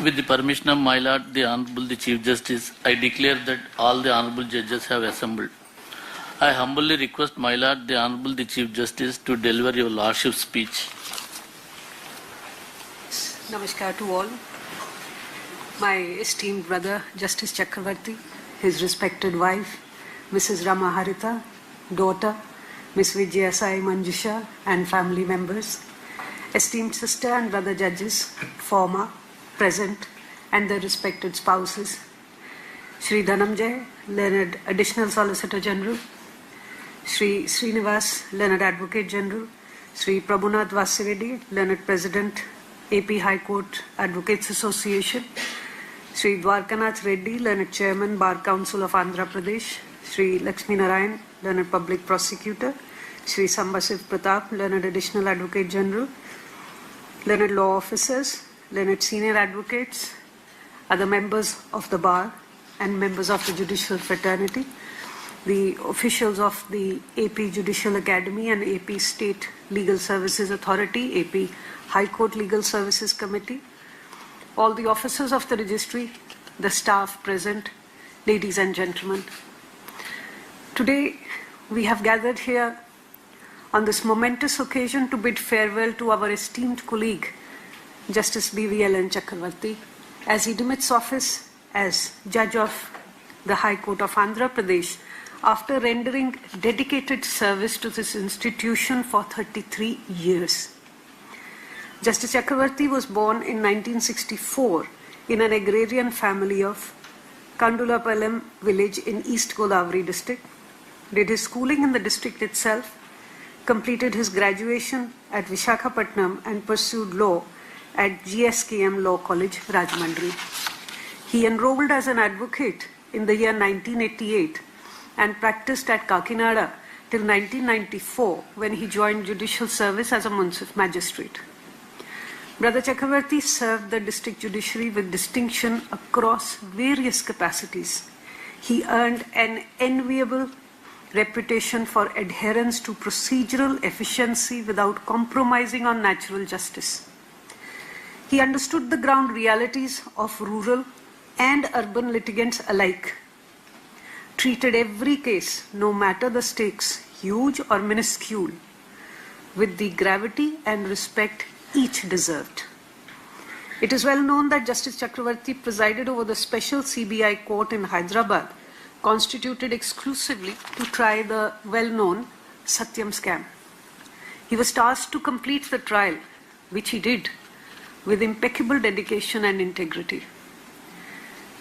With the permission of my Lord, the Honorable the Chief Justice, I declare that all the Honorable Judges have assembled. I humbly request my Lord, the Honorable the Chief Justice, to deliver your Lordship's speech. Namaskar to all. My esteemed brother, Justice Chakravarti, his respected wife, Mrs. Rama Harita, daughter, Ms. Vijaya Sai Manjusha, and family members, esteemed sister and brother judges, former, present, and their respected spouses, Shri Dhanamjay, Learned Additional Solicitor General, Shri Srinivas, Learned Advocate General, Shri Prabhunath Vasireddy, Learned President, AP High Court Advocates Association, Shri Dwarkanath Reddy, Learned Chairman, Bar Council of Andhra Pradesh, Shri Lakshmi Narayan, Learned Public Prosecutor, Shri Sambasiv Pratap, Learned Additional Advocate General, Learned Law Officers, Learned Senior Advocates, other members of the Bar and members of the Judicial Fraternity, the officials of the AP Judicial Academy and AP State Legal Services Authority, AP High Court Legal Services Committee, all the officers of the registry, the staff present, ladies and gentlemen. Today, we have gathered here on this momentous occasion to bid farewell to our esteemed colleague, Justice B.V.L.N. Chakravarti, as he demits office as Judge of the High Court of Andhra Pradesh after rendering dedicated service to this institution for 33 years. Justice Chakravarti was born in 1964 in an agrarian family of Kandulapalam village in East Godavari district, did his schooling in the district itself, completed his graduation at Visakhapatnam and pursued law at GSKM Law College, Rajahmundry. He enrolled as an advocate in the year 1988 and practiced at Kakinada till 1994 when he joined judicial service as a municipal magistrate. Brother Chakravarti served the district judiciary with distinction across various capacities. He earned an enviable reputation for adherence to procedural efficiency without compromising on natural justice. He understood the ground realities of rural and urban litigants alike, treated every case, no matter the stakes, huge or minuscule, with the gravity and respect each deserved. It is well known that Justice Chakravarti presided over the special CBI court in Hyderabad, constituted exclusively to try the well-known Satyam scam. He was tasked to complete the trial, which he did with impeccable dedication and integrity.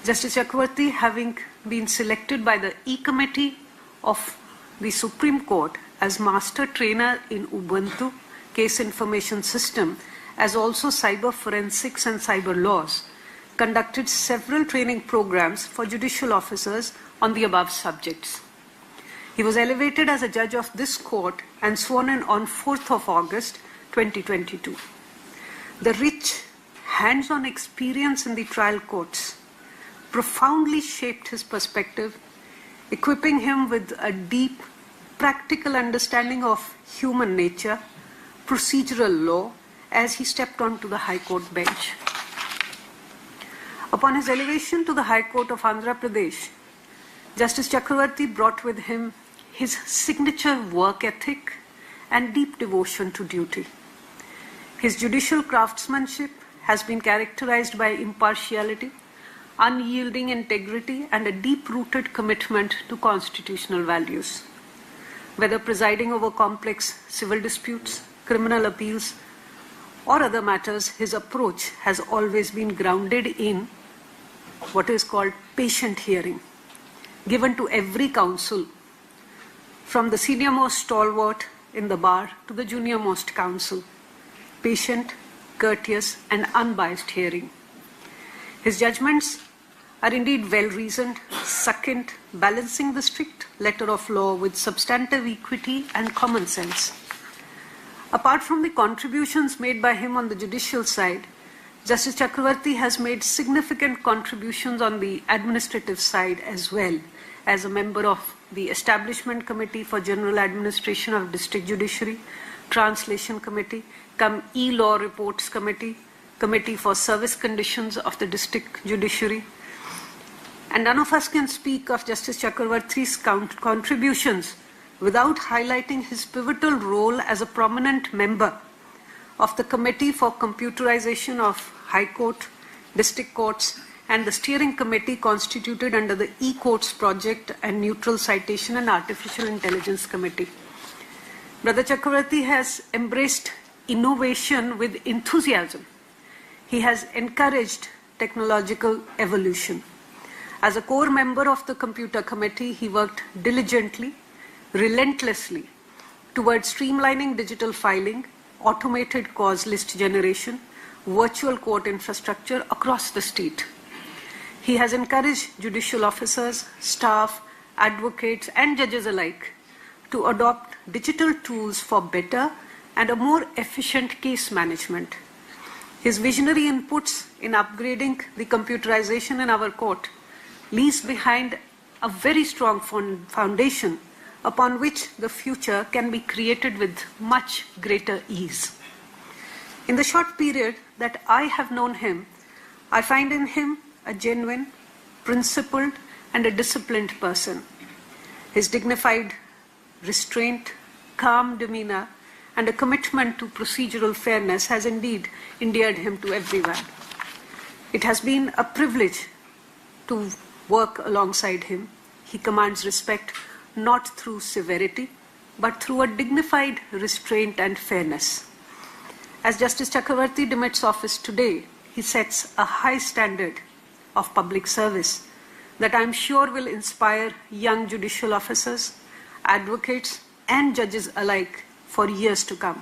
Justice Chakravarti, having been selected by the E-Committee of the Supreme Court as Master Trainer in Ubuntu Case Information System, as also Cyber Forensics and Cyber Laws, conducted several training programs for judicial officers on the above subjects. He was elevated as a judge of this court and sworn in on 4th of August 2022. The rich, hands-on experience in the trial courts profoundly shaped his perspective, equipping him with a deep, practical understanding of human nature, procedural law, as he stepped onto the High Court bench. Upon his elevation to the High Court of Andhra Pradesh, Justice Chakravarti brought with him his signature work ethic and deep devotion to duty. His judicial craftsmanship has been characterized by impartiality, unyielding integrity, and a deep-rooted commitment to constitutional values. Whether presiding over complex civil disputes, criminal appeals, or other matters, his approach has always been grounded in what is called patient hearing, given to every counsel, from the senior-most stalwart in the bar to the junior-most counsel. Patient, courteous, and unbiased hearing. His judgments are indeed well-reasoned, succinct, balancing the strict letter of law with substantive equity and common sense. Apart from the contributions made by him on the judicial side, Justice Chakravarti has made significant contributions on the administrative side as well, as a member of the Establishment Committee for General Administration of District Judiciary, Translation Committee, E-Law Reports Committee, Committee for Service Conditions of the District Judiciary. And none of us can speak of Justice Chakravarti's contributions without highlighting his pivotal role as a prominent member of the Committee for Computerization of High Court, District Courts, and the Steering Committee constituted under the E-Courts Project and Neutral Citation and Artificial Intelligence Committee. Brother Chakravarti has embraced innovation with enthusiasm. He has encouraged technological evolution. As a core member of the Computer Committee, he worked diligently, relentlessly towards streamlining digital filing, automated cause list generation, virtual court infrastructure across the state. He has encouraged judicial officers, staff, advocates, and judges alike to adopt digital tools for better and a more efficient case management. His visionary inputs in upgrading the computerization in our court leaves behind a very strong foundation upon which the future can be created with much greater ease. In the short period that I have known him, I find in him a genuine, principled, and a disciplined person. His dignified restraint, calm demeanor, and a commitment to procedural fairness has indeed endeared him to everyone. It has been a privilege to work alongside him. He commands respect not through severity, but through a dignified restraint and fairness. As Justice Chakravarti demits office today, he sets a high standard of public service that I'm sure will inspire young judicial officers, advocates, and judges alike for years to come.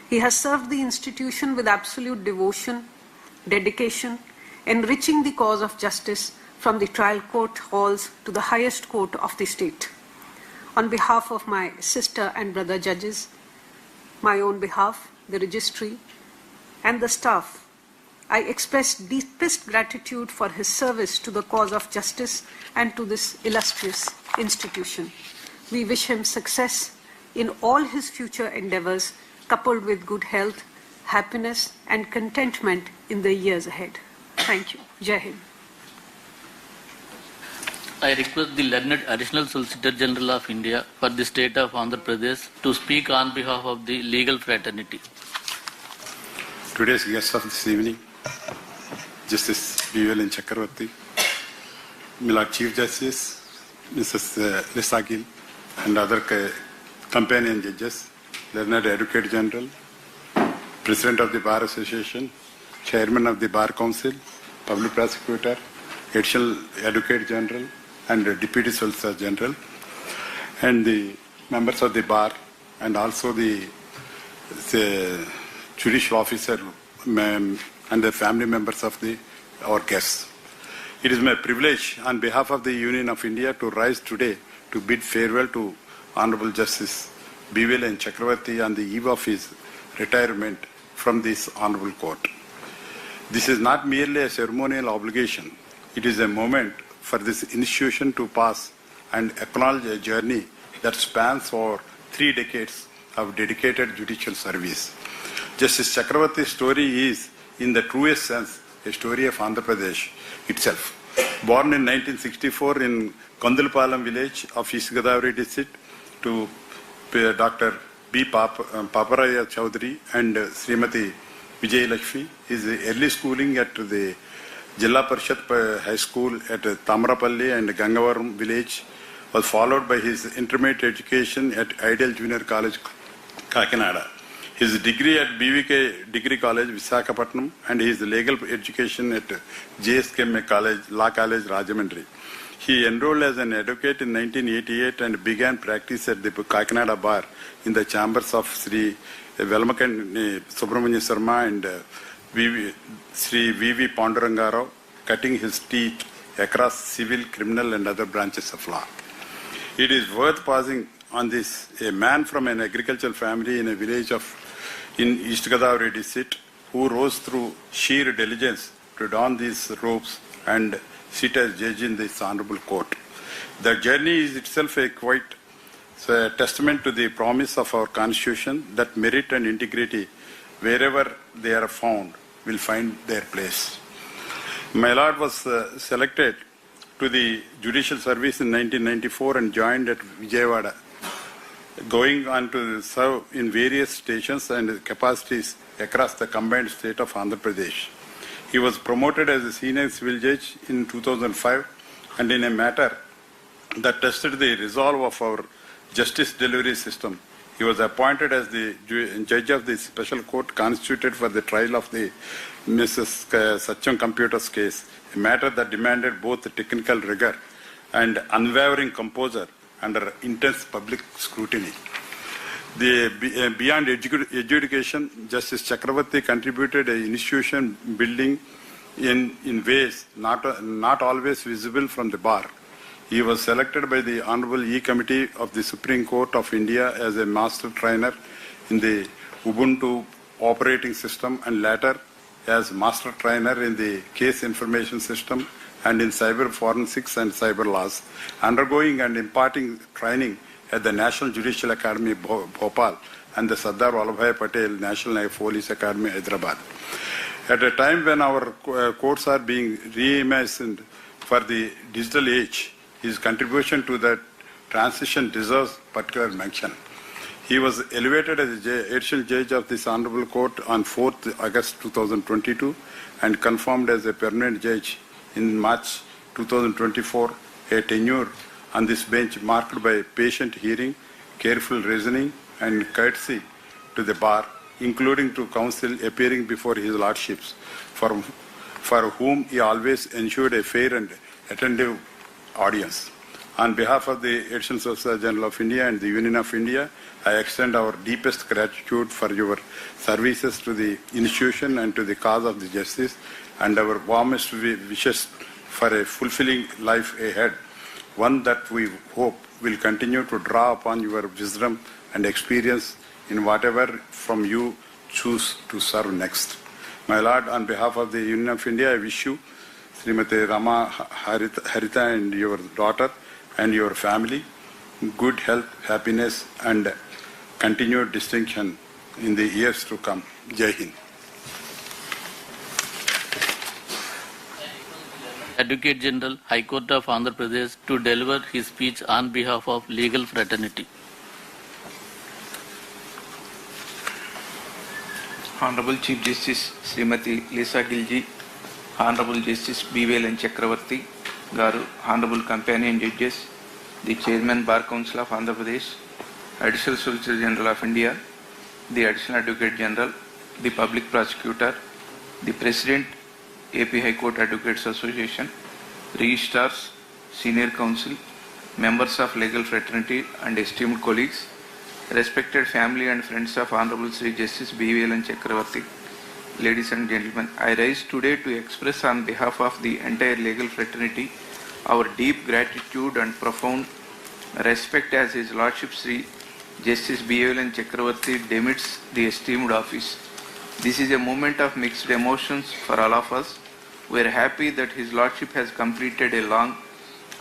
He has served the institution with absolute devotion, dedication, enriching the cause of justice from the trial court halls to the highest court of the state. On behalf of my sister and brother judges, my own behalf, the registry, and the staff, I express deepest gratitude for his service to the cause of justice and to this illustrious institution. We wish him success in all his future endeavors, coupled with good health, happiness, and contentment in the years ahead. Thank you. Jai Hind. I request the learned Additional Solicitor General of India for the State of Andhra Pradesh to speak on behalf of the legal fraternity. Today's guest of this evening, Justice Gill and Chakravarti, Milord Chief Justice, Mrs. Lisa Gill, and other companion judges, Learned Advocate General, President of the Bar Association, Chairman of the Bar Council, Public Prosecutor, Additional Advocate General, and Deputy Solicitor General, and the members of the Bar, and also the judicial officer and the family members of our guests. It is my privilege on behalf of the Union of India to rise today to bid farewell to Honorable Justice Gill and Chakravarti on the eve of his retirement from this Honorable Court. This is not merely a ceremonial obligation. It is a moment for this institution to pass and acknowledge a journey that spans over 3 decades of dedicated judicial service. Justice Chakravarti's story is, in the truest sense, a story of Andhra Pradesh itself. Born in 1964 in Kandulpalam village of East Godavari district to Dr. B. Paparaya Chowdhury and Srimati Vijay Lakshmi, his early schooling at the Jilla Parishad High School at Tamrapalli and Gangavaram village was followed by his intermediate education at Ideal Junior College, Kakinada. His degree at BVK Degree College, Visakhapatnam, and his legal education at JSKM College, Law College, Rajahmundry. He enrolled as an advocate in 1988 and began practice at the Kakinada Bar in the chambers of Sri Velmakan Subramanya Sarma and Sri V.V. Pandurangarao, cutting his teeth across civil, criminal, and other branches of law. It is worth pausing on this. A man from an agricultural family in a village in East Godavari district who rose through sheer diligence to don these robes and sit as judge in this honorable court. The journey is itself a testament to the promise of our constitution that merit and integrity, wherever they are found, will find their place. My Lord was selected to the judicial service in 1994 and joined at Vijayawada, going on to serve in various stations and capacities across the combined state of Andhra Pradesh. He was promoted as a senior civil judge in 2005, and in a matter that tested the resolve of our justice delivery system, he was appointed as the judge of the special court constituted for the trial of the Mrs. Satcham Computer's case, a matter that demanded both technical rigor and unwavering composure under intense public scrutiny. Beyond adjudication, Justice Chakravarti contributed an institution building in ways not always visible from the bar. He was selected by the Honorable E Committee of the Supreme Court of India as a master trainer in the Ubuntu operating system and later as master trainer in the case information system and in cyber forensics and cyber laws, undergoing and imparting training at the National Judicial Academy Bhopal and the Sardar Vallabhbhai Patel National Police Academy Hyderabad. At a time when our courts are being reimagined for the digital age, his contribution to that transition deserves particular mention. He was elevated as a additional judge of this Honorable Court on 4th August 2022 and confirmed as a permanent judge in March 2024, a tenure on this bench marked by patient hearing, careful reasoning, and courtesy to the bar, including to counsel appearing before his lordships, for whom he always ensured a fair and attentive audience. On behalf of the Additional Solicitor General of India and the Union of India, I extend our deepest gratitude for your services to the institution and to the cause of the justice, and our warmest wishes for a fulfilling life ahead, one that we hope will continue to draw upon your wisdom and experience in whatever from you choose to serve next. My Lord, on behalf of the Union of India, I wish you, Srimati Rama Harita and your daughter and your family, good health, happiness and continued distinction in the years to come. Jai Hind. Advocate General, High Court of Andhra Pradesh, to deliver his speech on behalf of legal fraternity. Honorable Chief Justice Srimati Lisa Gill, Honorable Justice B.V.L. and Chakravarti Garu, Honorable Companion Judges, the Chairman Bar Council of Andhra Pradesh, Additional Solicitor General of India, the Additional Advocate General, the Public Prosecutor, the President, AP High Court Advocates Association, Registrars, Senior Counsel, members of legal fraternity and esteemed colleagues, respected family and friends of Honorable Sri Justice B.V.L. and Chakravarti, ladies and gentlemen, I rise today to express on behalf of the entire legal fraternity our deep gratitude and profound respect as His Lordship Sri Justice B.V.L. and Chakravarti demits the esteemed office. This is a moment of mixed emotions for all of us. We are happy that His Lordship has completed a long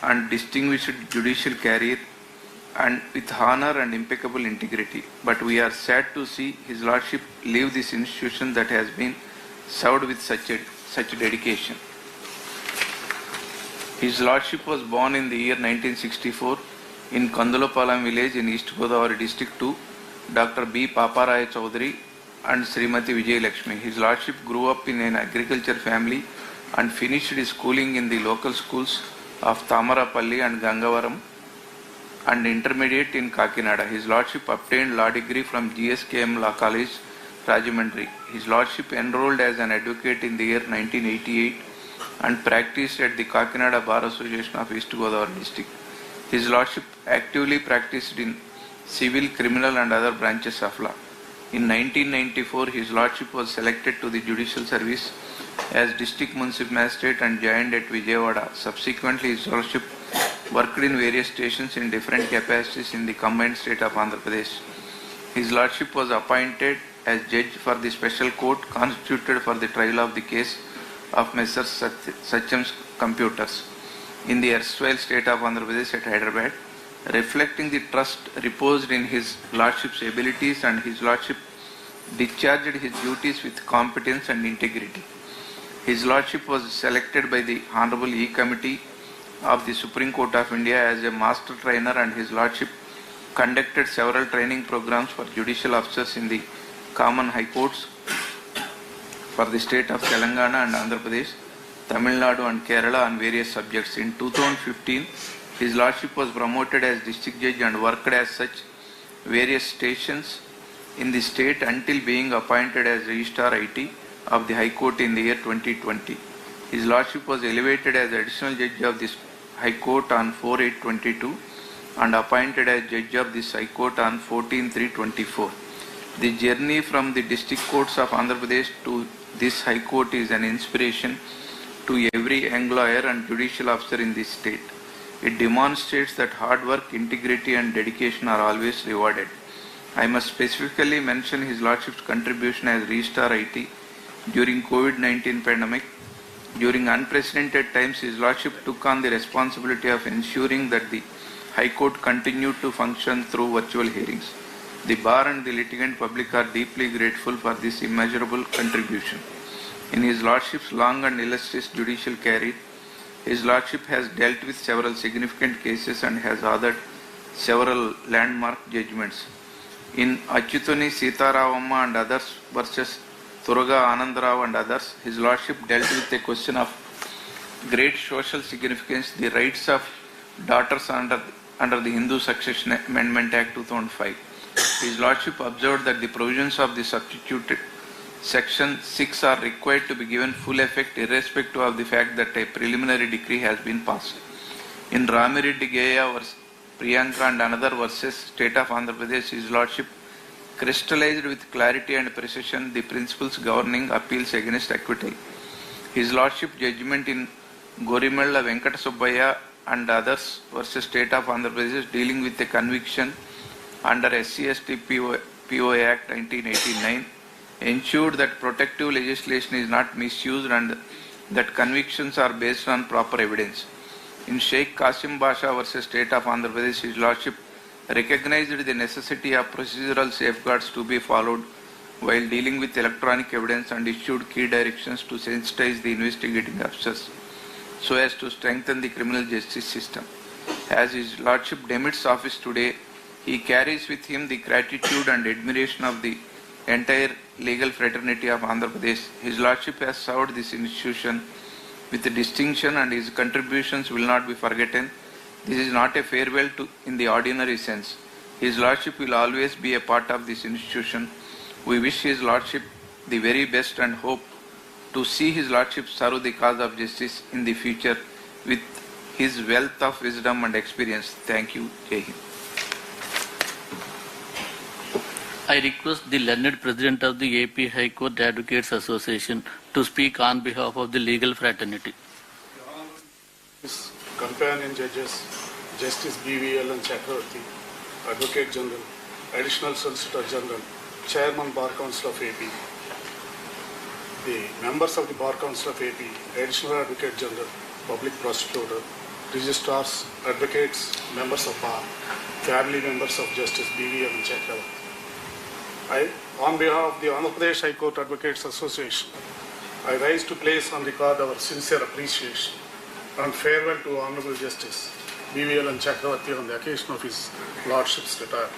and distinguished judicial career and with honor and impeccable integrity. But we are sad to see His Lordship leave this institution that has been served with such dedication. His Lordship was born in the year 1964 in Kandulapalam village in East Godavari district to Dr. B. Paparaya Chaudhary and Srimati Vijay Lakshmi. His Lordship grew up in an agriculture family and finished his schooling in the local schools of Tamarapalli and Gangavaram and intermediate in Kakinada. His Lordship obtained law degree from GSKM Law College, Rajahmundry. His Lordship enrolled as an advocate in the year 1988 and practiced at the Kakinada Bar Association of East Godavari district. His Lordship actively practiced in civil, criminal and other branches of law. In 1994, His Lordship was selected to the judicial service as District Municipal Magistrate and joined at Vijayawada. Subsequently, His Lordship worked in various stations in different capacities in the combined state of Andhra Pradesh. His Lordship was appointed as judge for the special court constituted for the trial of the case of Messrs. Satcham's Computers in the erstwhile state of Andhra Pradesh at Hyderabad, reflecting the trust reposed in His Lordship's abilities and His Lordship discharged his duties with competence and integrity. His Lordship was selected by the Honorable E Committee of the Supreme Court of India as a master trainer, and His Lordship conducted several training programs for judicial officers in the common high courts for the state of Telangana and Andhra Pradesh, Tamil Nadu and Kerala on various subjects. In 2015, His Lordship was promoted as district judge and worked as such various stations in the state until being appointed as Registrar IT of the High Court in the year 2020. His Lordship was elevated as additional judge of this High Court on 4/8/22 and appointed as judge of this High Court on 14/3/24. The journey from the district courts of Andhra Pradesh to this High Court is an inspiration to every young lawyer and judicial officer in this state. It demonstrates that hard work, integrity and dedication are always rewarded. I must specifically mention His Lordship's contribution as Registrar IT during COVID-19 pandemic. During unprecedented times, His Lordship took on the responsibility of ensuring that the High Court continued to function through virtual hearings. The bar and the litigant public are deeply grateful for this immeasurable contribution. In His Lordship's long and illustrious judicial career, His Lordship has dealt with several significant cases and has authored several landmark judgments. In Achyutani Sitaravamma and others versus Thuraga Anandarao and others, His Lordship dealt with a question of great social significance, the rights of daughters under the Hindu Succession Amendment Act 2005. His Lordship observed that the provisions of the substituted Section 6 are required to be given full effect irrespective of the fact that a preliminary decree has been passed. In Ramireddy Geya vs. Priyanka and another versus State of Andhra Pradesh, His Lordship crystallized with clarity and precision the principles governing appeals against acquittal. His Lordship judgment in Gorimella Venkata Subbaya and others versus State of Andhra Pradesh dealing with a conviction under SC/ST POA Act 1989 ensured that protective legislation is not misused and that convictions are based on proper evidence. In Sheikh Qasim Basha versus State of Andhra Pradesh, His Lordship recognized the necessity of procedural safeguards to be followed while dealing with electronic evidence and issued key directions to sensitize the investigating officers so as to strengthen the criminal justice system. As His Lordship demits office today, he carries with him the gratitude and admiration of the entire legal fraternity of Andhra Pradesh. His Lordship has served this institution with distinction and his contributions will not be forgotten. This is not a farewell in the ordinary sense. His Lordship will always be a part of this institution. We wish His Lordship the very best and hope to see His Lordship serve the cause of justice in the future with his wealth of wisdom and experience. Thank you. Jai Hind. I request the learned President of the AP High Court Advocates Association to speak on behalf of the legal fraternity. His companion judges, Justice BVL and Chakravarti, Advocate General, Additional Solicitor General, Chairman Bar Council of AP, the members of the Bar Council of AP, Additional Advocate General, Public Prosecutor, Registrars, Advocates, Members of Bar, family members of Justice BVL and Chakravarti. On behalf of the Andhra Pradesh High Court Advocates Association, I rise to place on record our sincere appreciation and farewell to Honorable Justice BVL and Chakravarti on the occasion of His Lordship's retirement.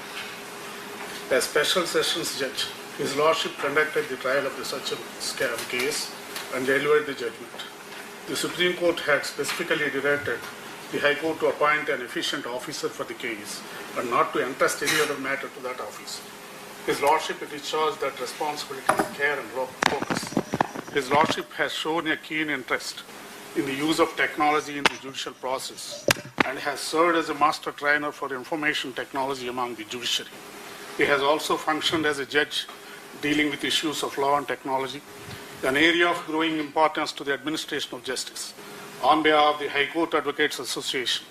As Special Sessions Judge, His Lordship conducted the trial of the such scam case and delivered the judgment. The Supreme Court had specifically directed the High Court to appoint an efficient officer for the case and not to entrust any other matter to that officer. His Lordship discharged that responsibility with care and focus. His Lordship has shown a keen interest in the use of technology in the judicial process and has served as a master trainer for information technology among the judiciary. He has also functioned as a judge dealing with issues of law and technology, an area of growing importance to the administration of justice. On behalf of the High Court Advocates Association,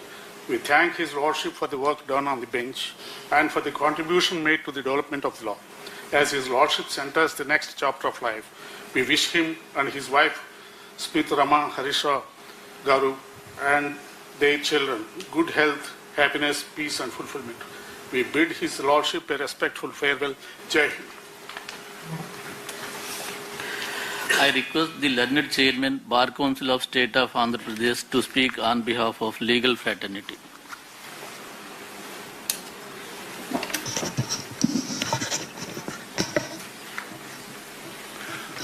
we thank His Lordship for the work done on the bench and for the contribution made to the development of the law. As His Lordship enters the next chapter of life, we wish him and his wife, Smith Rama Harisha Garu, and their children good health, happiness, peace and fulfillment. We bid His Lordship a respectful farewell. Jai Hind. I request the learned chairman, Bar Council of State of Andhra Pradesh, to speak on behalf of legal fraternity.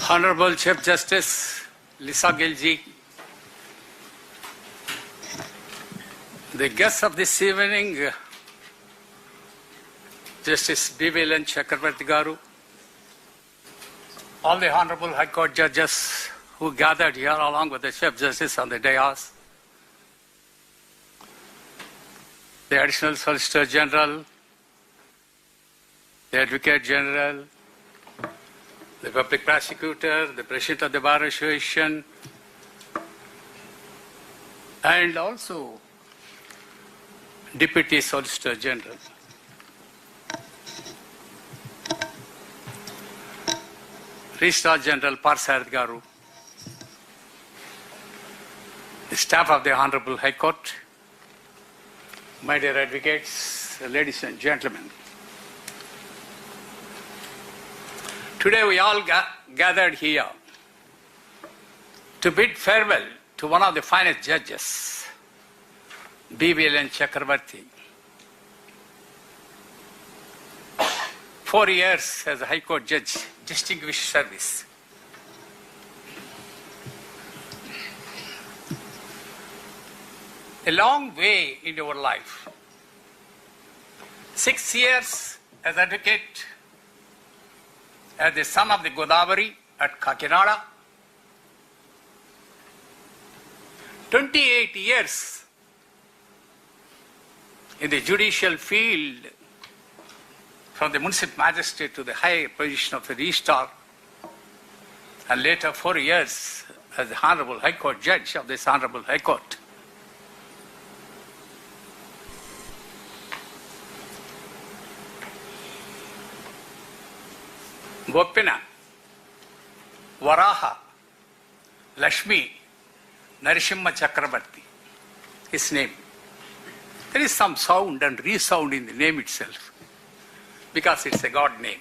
Honorable Chief Justice Lisa Gill ji, the guests of this evening, Justice B.V.L.N. Chakravarti Garu, all the Honorable High Court judges who gathered here along with the Chief Justice on the dais, the Additional Solicitor General, the Advocate General, the Public Prosecutor, the President of the Bar Association, and also Deputy Solicitor General. Registrar General Parsarth Garu, the staff of the Honorable High Court, my dear advocates, ladies and gentlemen. Today we all gathered here to bid farewell to one of the finest judges, B.V.L.N. Chakravarti. 4 years as a High Court judge, distinguished service. A long way in your life. 6 years as advocate, as the son of the Godavari at Kakinada. 28 years in the judicial field, from the municipal magistrate to the high position of the registrar, and later 4 years as the Honorable High Court judge of this Honorable High Court. Boppina, Varaha, Lakshmi, Narasimha Chakravarti, his name. There is some sound and resound in the name itself, because it's a God name.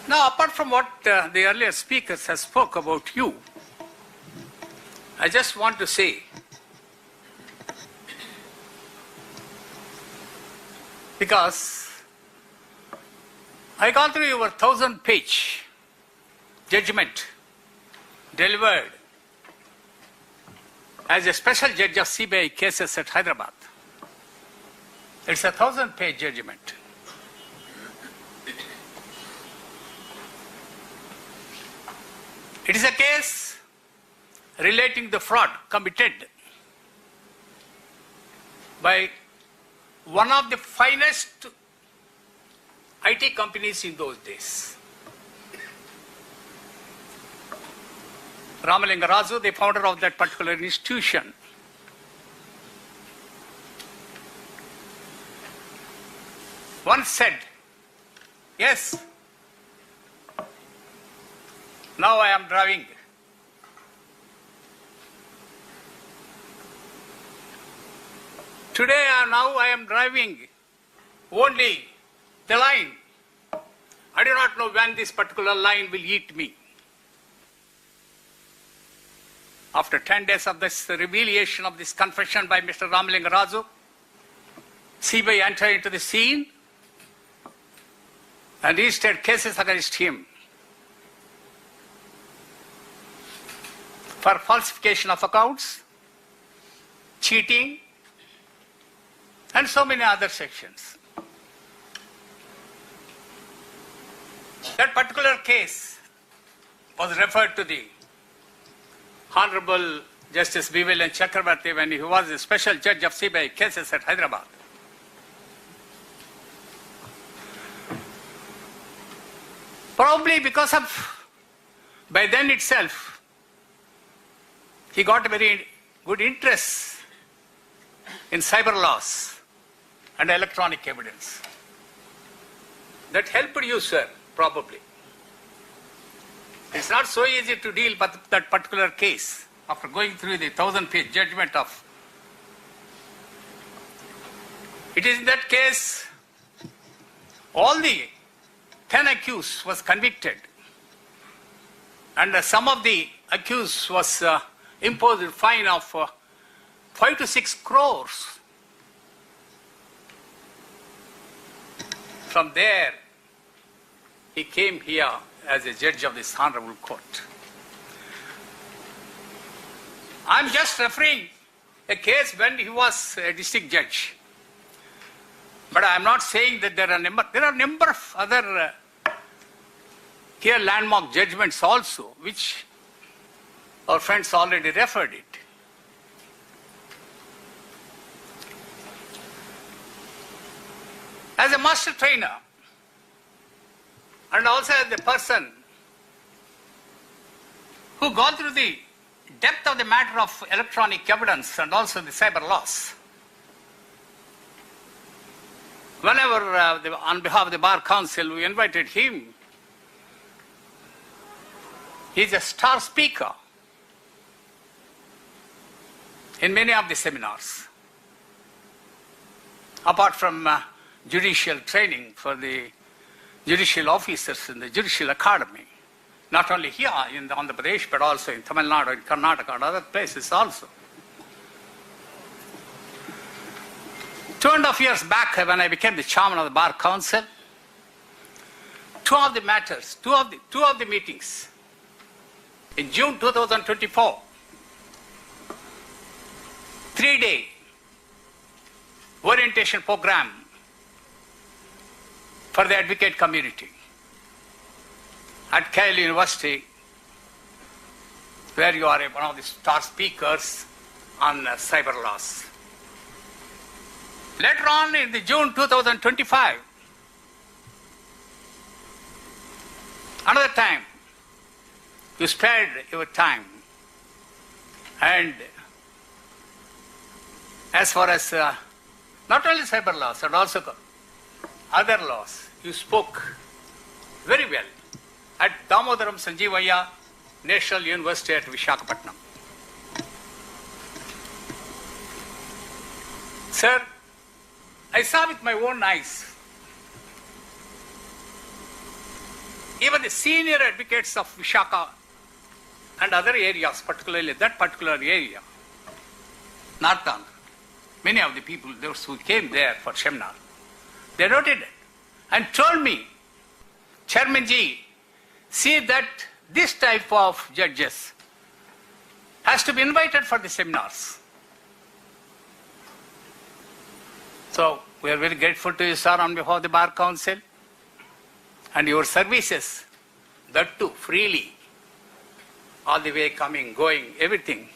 Now, apart from what the earlier speakers have spoke about you, I just want to say, because I gone through your 1,000-page judgment delivered as a special judge of CBI cases at Hyderabad. It's a 1,000-page judgment. It is a case relating the fraud committed by one of the finest IT companies in those days. Ramalinga Raju, the founder of that particular institution, once said, yes, now I am driving. Today, now I am driving only the line. I do not know when this particular line will eat me. After 10 days of this revelation of this confession by Mr. Ramalinga Raju, CBI entered into the scene and registered cases against him for falsification of accounts, cheating, and so many other sections. That particular case was referred to the Honorable Justice B.V.L.N. Chakravarti when he was the special judge of CBI cases at Hyderabad. Probably because of, by then itself, he got a very good interest in cyber laws and electronic evidence. That helped you, sir, probably. It's not so easy to deal with that particular case after going through the 1,000-page judgment of It is in that case, all the 10 accused was convicted, and some of the accused was imposed a fine of 5 to 6 crores. From there, he came here as a judge of this honorable court. I'm just referring a case when he was a district judge. But I'm not saying that there are a number of other here landmark judgments also, which our friends already referred it. As a master trainer, and also as the person who gone through the depth of the matter of electronic evidence and also the cyber laws, whenever on behalf of the Bar Council we invited him, he's a star speaker in many of the seminars. Apart from judicial training for the judicial officers in the Judicial Academy, not only here in Andhra Pradesh, but also in Tamil Nadu, in Karnataka, and other places also. 2.5 years back, when I became the chairman of the Bar Council, two of the meetings, in June 2024, 3-day orientation program for the advocate community at Gill University, where you are one of the star speakers on cyber laws. Later on in the June 2025, another time, you spared your time, and as far as not only cyber laws but also other laws, you spoke very well at Damodaram Sanjeevaya National University at Visakhapatnam. Sir, I saw with my own eyes even the senior advocates of Vishaka and other areas, particularly that particular area, North Andhra, many of the people, those who came there for seminar, they noted it and told me, Chairman Ji, see that this type of judges has to be invited for the seminars. So we are very grateful to you, sir, on behalf of the Bar Council, and your services, that too, freely, all the way coming, going, everything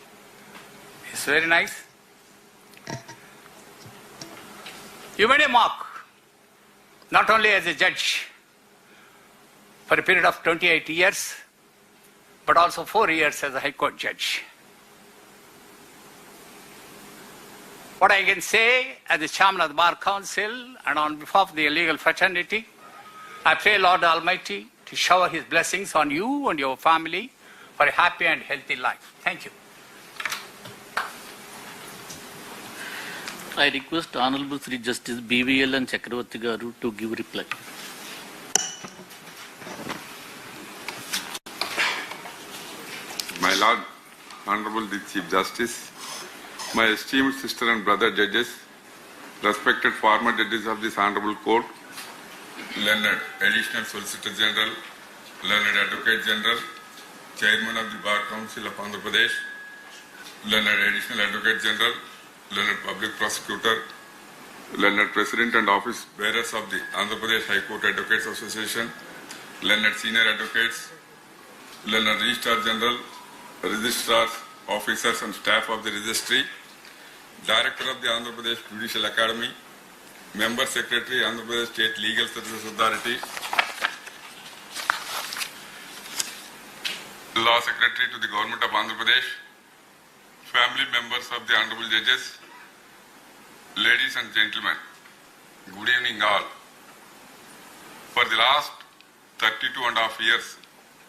is very nice. You made a mark, not only as a judge for a period of 28 years, but also 4 years as a High Court judge. What I can say as the chairman of the Bar Council and on behalf of the legal fraternity, I pray Lord Almighty to shower His blessings on you and your family for a happy and healthy life. Thank you. I request Honorable Sri Justice BVL and Chakravarti Garu to give reply. My Lord, Honorable the Chief Justice, my esteemed sister and brother judges, respected former judges of this Honorable Court, learned Additional Solicitor General, learned Advocate General, Chairman of the Bar Council of Andhra Pradesh, learned Additional Advocate General, learned Public Prosecutor, learned President and Office Bearers of the Andhra Pradesh High Court Advocates Association, learned Senior Advocates, learned Registrar General, Registrars, Officers and Staff of the Registry, Director of the Andhra Pradesh Judicial Academy, Member Secretary, Andhra Pradesh State Legal Services Authority, Law Secretary to the Government of Andhra Pradesh, family members of the Honorable Judges, ladies and gentlemen, good evening all. For the last 32.5 years,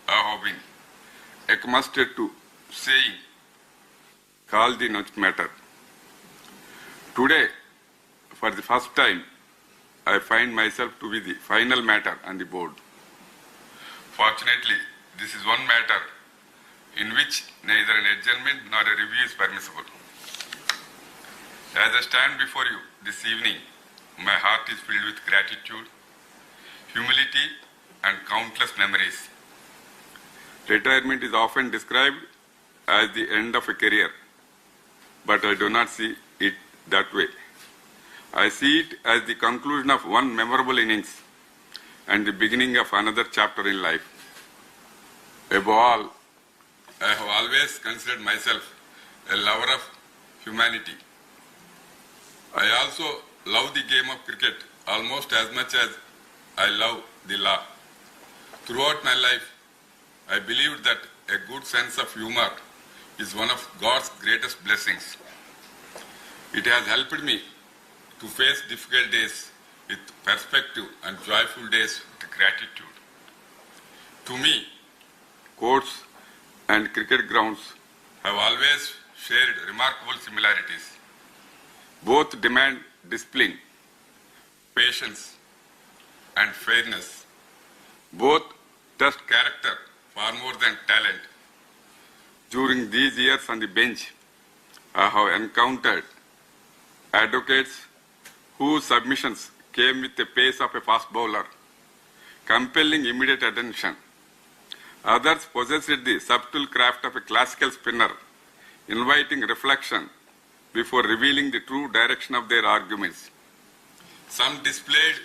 I have been accustomed to saying, call the next matter. Today, for the first time, I find myself to be the final matter on the board. Fortunately, this is one matter in which neither an adjournment nor a review is permissible. As I stand before you this evening, my heart is filled with gratitude, humility, and countless memories. Retirement is often described as the end of a career, but I do not see it that way. I see it as the conclusion of one memorable innings and the beginning of another chapter in life. Above all, I have always considered myself a lover of humanity. I also love the game of cricket almost as much as I love the law. Throughout my life, I believed that a good sense of humor is one of God's greatest blessings. It has helped me to face difficult days with perspective and joyful days with gratitude. To me, courts and cricket grounds have always shared remarkable similarities. Both demand discipline, patience, and fairness. Both test character far more than talent. During these years on the bench, I have encountered advocates whose submissions came with the pace of a fast bowler, compelling immediate attention. Others possessed the subtle craft of a classical spinner, inviting reflection before revealing the true direction of their arguments. Some displayed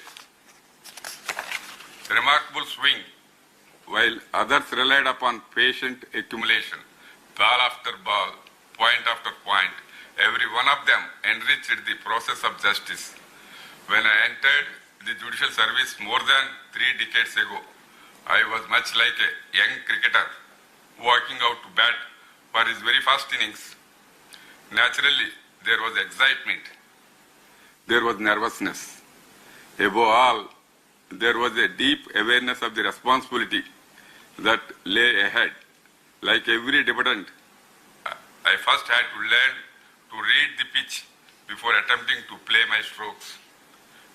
remarkable swing, while others relied upon patient accumulation, ball after ball, point after point. Every one of them enriched the process of justice. When I entered the judicial service more than 3 decades ago, I was much like a young cricketer walking out to bat for his very first innings. Naturally, there was excitement. There was nervousness. Above all, there was a deep awareness of the responsibility that lay ahead. Like every debutant, I first had to learn to read the pitch before attempting to play my strokes.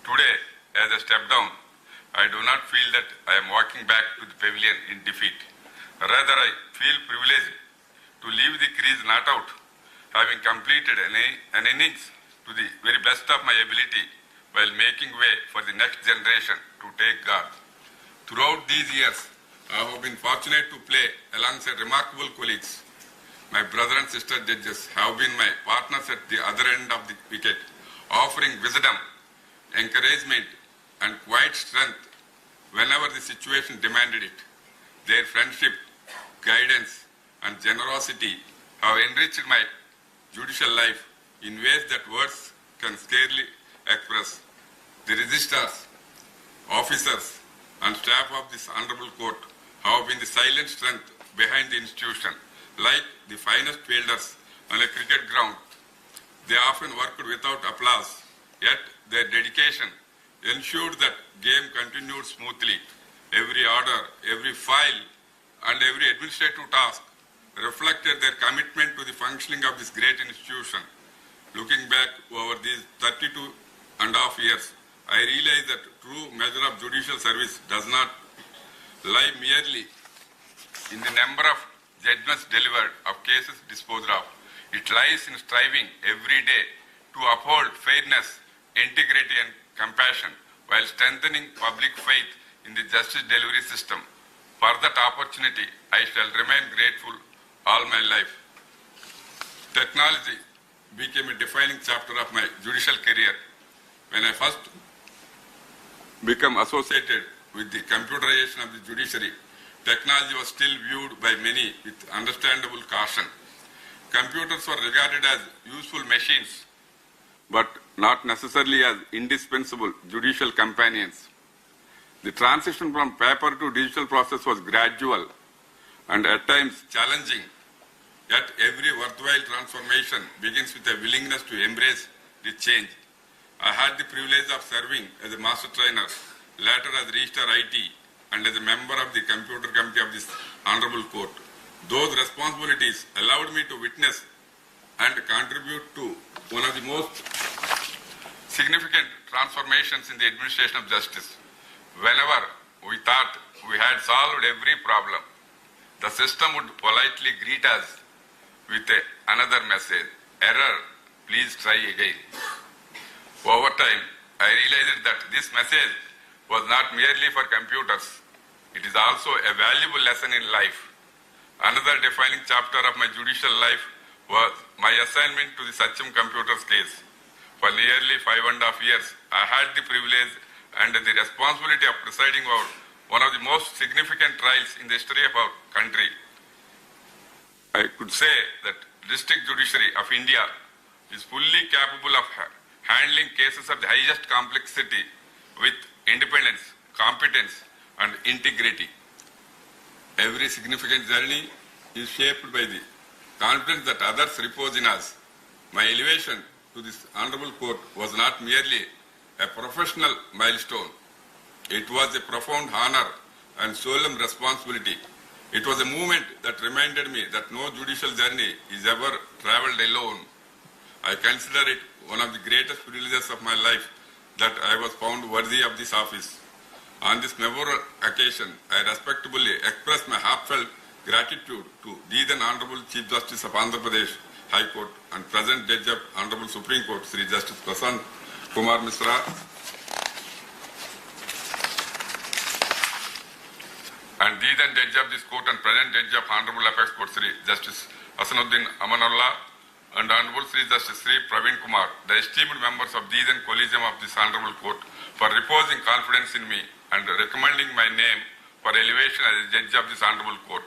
Today, as I step down, I do not feel that I am walking back to the pavilion in defeat. Rather, I feel privileged to leave the crease not out, having completed an innings to the very best of my ability while making way for the next generation to take guard. Throughout these years, I have been fortunate to play alongside remarkable colleagues. My brother and sister judges have been my partners at the other end of the wicket, offering wisdom, encouragement, and quiet strength whenever the situation demanded it. Their friendship, guidance, and generosity have enriched my judicial life in ways that words can scarcely express. The registrars, officers, and staff of this honorable court have been the silent strength behind the institution. Like the finest fielders on a cricket ground, they often worked without applause, yet their dedication ensured that game continued smoothly. Every order, every file, and every administrative task reflected their commitment to the functioning of this great institution. Looking back over these 32 and a half years, I realize that true measure of judicial service does not lie merely in the number of judgments delivered, of cases disposed of. It lies in striving every day to uphold fairness, integrity, and compassion while strengthening public faith in the justice delivery system. For that opportunity, I shall remain grateful all my life. Technology became a defining chapter of my judicial career. When I first became associated with the computerization of the judiciary, technology was still viewed by many with understandable caution. Computers were regarded as useful machines, but not necessarily as indispensable judicial companions. The transition from paper to digital process was gradual and at times challenging. Yet every worthwhile transformation begins with a willingness to embrace the change. I had the privilege of serving as a master trainer, later as Registrar IT, and as a member of the computer committee of this honorable court. Those responsibilities allowed me to witness and contribute to one of the most significant transformations in the administration of justice. Whenever we thought we had solved every problem, the system would politely greet us with another message: error, please try again. Over time, I realized that this message was not merely for computers. It is also a valuable lesson in life. Another defining chapter of my judicial life was my assignment to the Satyam Computers case. For nearly 5.5 years, I had the privilege and the responsibility of presiding over one of the most significant trials in the history of our country. I could say that District Judiciary of India is fully capable of handling cases of the highest complexity with independence, competence, and integrity. Every significant journey is shaped by the confidence that others repose in us. My elevation to this honorable court was not merely a professional milestone. It was a profound honor and solemn responsibility. It was a moment that reminded me that no judicial journey is ever traveled alone. I consider it one of the greatest privileges of my life that I was found worthy of this office. On this memorable occasion, I respectfully express my heartfelt gratitude to the then Honorable Chief Justice of Andhra Pradesh High Court and present Judge of Honorable Supreme Court, Sri Justice Prasant Kumar Misra, and the then Judge of this Court and present Judge of Honorable Apex Court, Sri Justice Hasanuddin Amanullah, and Honorable Sri Justice Sri Praveen Kumar, the esteemed members of the then Collegium of this Honorable Court, for reposing confidence in me and recommending my name for elevation as a Judge of this Honorable Court.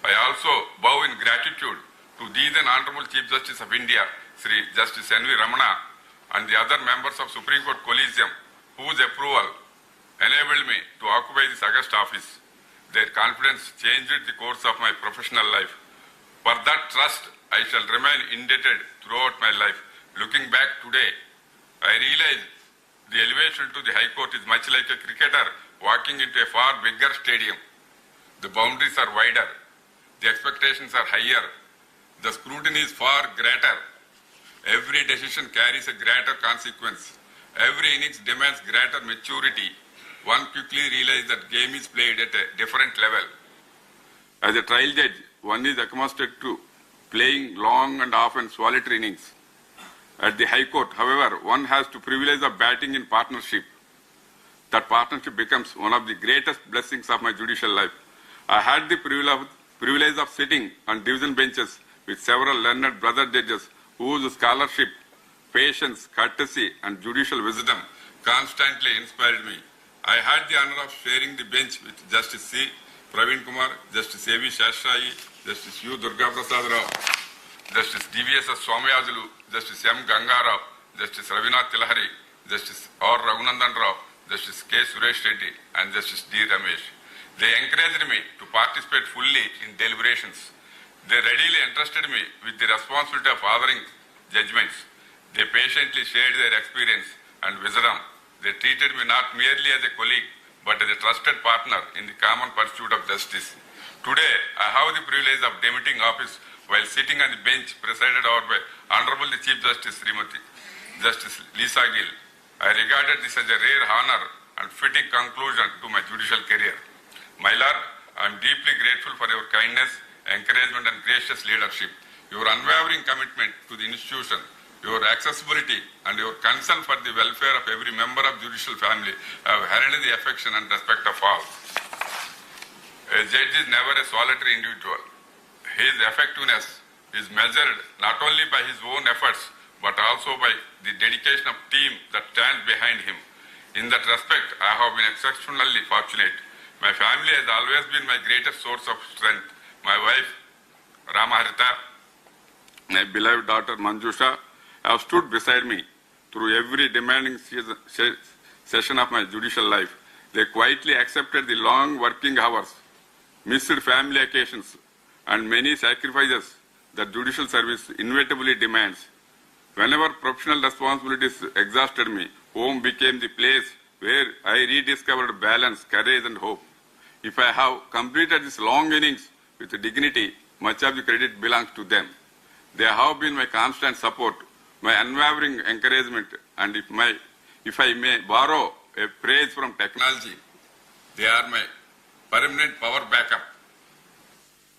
I also bow in gratitude to the then Honorable Chief Justice of India, Sri Justice N.V. Ramana, and the other members of Supreme Court Collegium, whose approval enabled me to occupy this august office. Their confidence changed the course of my professional life. For that trust, I shall remain indebted throughout my life. Looking back today, I realize the elevation to the High Court is much like a cricketer walking into a far bigger stadium. The boundaries are wider, the expectations are higher, the scrutiny is far greater. Every decision carries a greater consequence. Every innings demands greater maturity. One quickly realizes that game is played at a different level. As a trial judge, one is accustomed to playing long and often solitary innings. At the High Court, however, one has the privilege of batting in partnership. That partnership becomes one of the greatest blessings of my judicial life. I had the privilege of sitting on division benches with several learned brother judges whose scholarship, patience, courtesy, and judicial wisdom constantly inspired me. I had the honor of sharing the bench with Justice C. Praveen Kumar, Justice A.V. Shashai, Justice U. Durga Prasad Rao, Justice D.V.S.S. Somyajulu, Justice M. Gangarao, Justice Ravinath Tilahari, Justice R. Raghunandan Rao, Justice K. Suresh Reddy, and Justice D. Ramesh. They encouraged me to participate fully in deliberations. They readily entrusted me with the responsibility of authoring judgments. They patiently shared their experience and wisdom. They treated me not merely as a colleague, but as a trusted partner in the common pursuit of justice. Today, I have the privilege of demitting office while sitting on the bench presided over by Honorable the Chief Justice Srimati Justice Lisa Gill. I regarded this as a rare honor and fitting conclusion to my judicial career. My Lord, I am deeply grateful for your kindness, encouragement, and gracious leadership. Your unwavering commitment to the institution, your accessibility, and your concern for the welfare of every member of judicial family have earned the affection and respect of all. A judge is never a solitary individual. His effectiveness is measured not only by his own efforts, but also by the dedication of team that stands behind him. In that respect, I have been exceptionally fortunate. My family has always been my greatest source of strength. My wife, Ramaharita, my beloved daughter, Manjusha, have stood beside me through every demanding session of my judicial life. They quietly accepted the long working hours, missed family occasions, and many sacrifices that judicial service inevitably demands. Whenever professional responsibilities exhausted me, home became the place where I rediscovered balance, courage, and hope. If I have completed this long innings with dignity, much of the credit belongs to them. They have been my constant support, my unwavering encouragement, and if my If I may borrow a phrase from technology, they are my permanent power backup.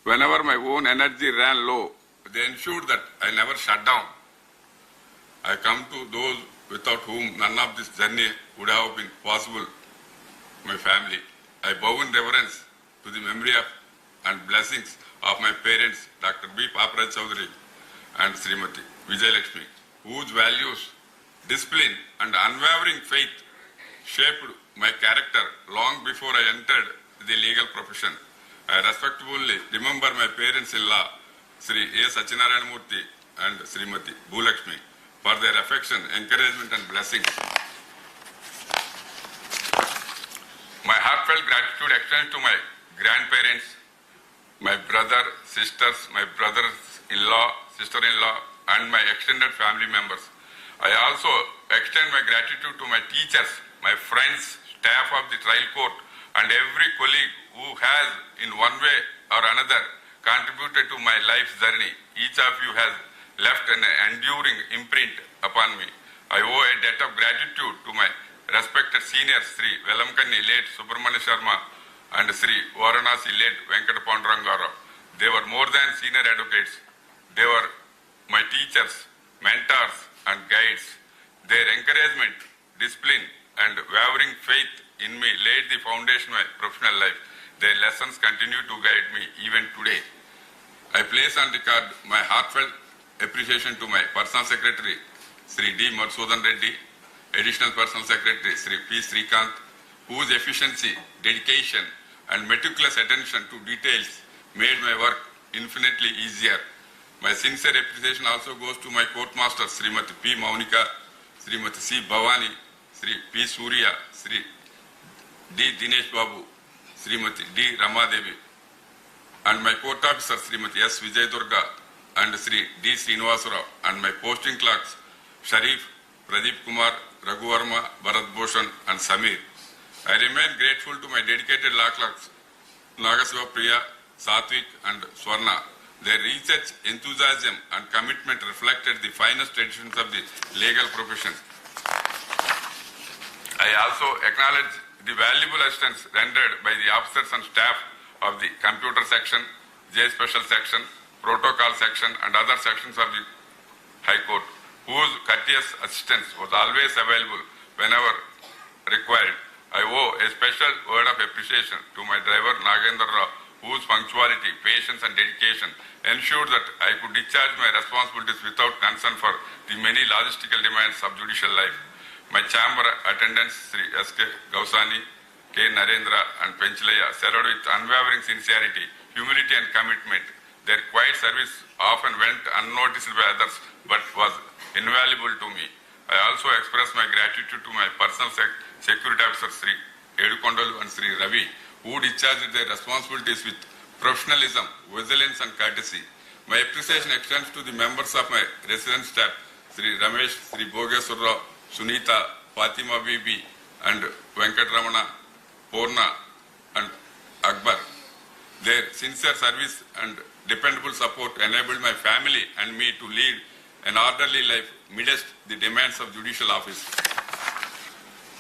Whenever my own energy ran low, they ensured that I never shut down. I come to those without whom none of this journey would have been possible, my family. I bow in reverence to the memory of and blessings of my parents, Dr. B. Paparaj Chaudhary and Srimati Vijayalakshmi, whose values, discipline and unwavering faith shaped my character long before I entered the legal profession. I respectfully remember my parents-in-law, Sri A. Sachinarayan Murthy and Srimati Bhulakshmi, for their affection, encouragement and blessings. My heartfelt gratitude extends to my grandparents, my brother, sisters, my brothers-in-law, sister-in-law, and my extended family members. I also extend my gratitude to my teachers, my friends, staff of the trial court, and every colleague who has, in one way or another, contributed to my life's journey. Each of you has left an enduring imprint upon me. I owe a debt of gratitude to my respected seniors, Sri Velamkanni late Subramanya Sharma and Sri Varanasi late Venkata Pandurangara. They were more than senior advocates. They were my teachers, mentors and guides. Their encouragement, discipline and wavering faith in me laid the foundation of my professional life. Their lessons continue to guide me even today. I place on record my heartfelt appreciation to my personal secretary, Sri D. Madhusudan Reddy, additional personal secretary, Sri P. Srikanth, whose efficiency, dedication and meticulous attention to details made my work infinitely easier. My sincere appreciation also goes to my court masters, Srimati P. Maunika, Srimati C. Bhavani, Sri P. Surya, Sri D. Dinesh Babu, Srimati D. Ramadevi, and my court officers, Srimati S. Vijay Durga and Sri D. Srinivasarao, and my posting clerks, Sharif, Pradeep Kumar, Raghu Varma, Bharat Bhushan, and Samir. I remain grateful to my dedicated law clerks, Nagasiva Priya, Satvik, and Swarna. Their research, enthusiasm, and commitment reflected the finest traditions of the legal profession. I also acknowledge the valuable assistance rendered by the officers and staff of the computer section, J special section, protocol section, and other sections of the High Court, whose courteous assistance was always available whenever required. I owe a special word of appreciation to my driver Nagendra Rao, whose punctuality, patience and dedication ensured that I could discharge my responsibilities without concern for the many logistical demands of judicial life. My chamber attendants, Sri S.K. Gausani, K. Narendra and Penchalaya served with unwavering sincerity, humility and commitment. Their quiet service often went unnoticed by others but was invaluable to me. I also express my gratitude to my personal security officers, Sri Edukondalu and Sri Ravi, who discharged their responsibilities with professionalism, vigilance and courtesy. My appreciation extends to the members of my resident staff, Sri Ramesh, Sri Bhogeswara, Sunita, Fatima Bibi and Venkatramana, Purna and Akbar. Their sincere service and dependable support enabled my family and me to lead an orderly life midst the demands of judicial office.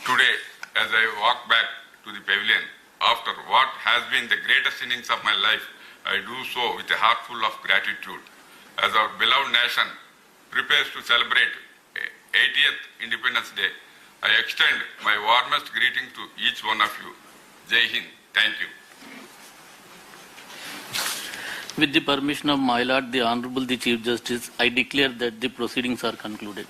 Today, as I walk back to the pavilion, after what has been the greatest innings of my life, I do so with a heart full of gratitude. As our beloved nation prepares to celebrate 80th Independence Day, I extend my warmest greeting to each one of you. Jai Hind. Thank you. With the permission of my Lord, the Honorable the Chief Justice, I declare that the proceedings are concluded.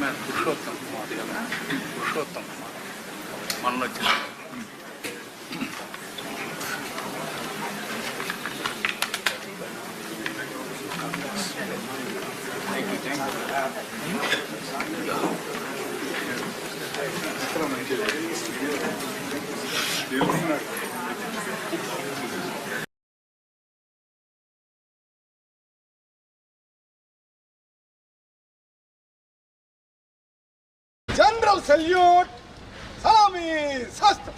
मैं पुरुषोत्तम कुमार కదా పురుషోత్తం కుమార్ మనలో వచ్చిన General salute, salami, sastra.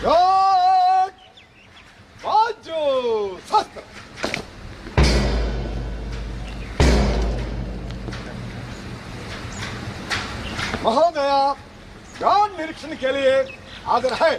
Good. Baju, sastra. महोदया, ज्ञान निरीक्षण के लिए हाजिर है।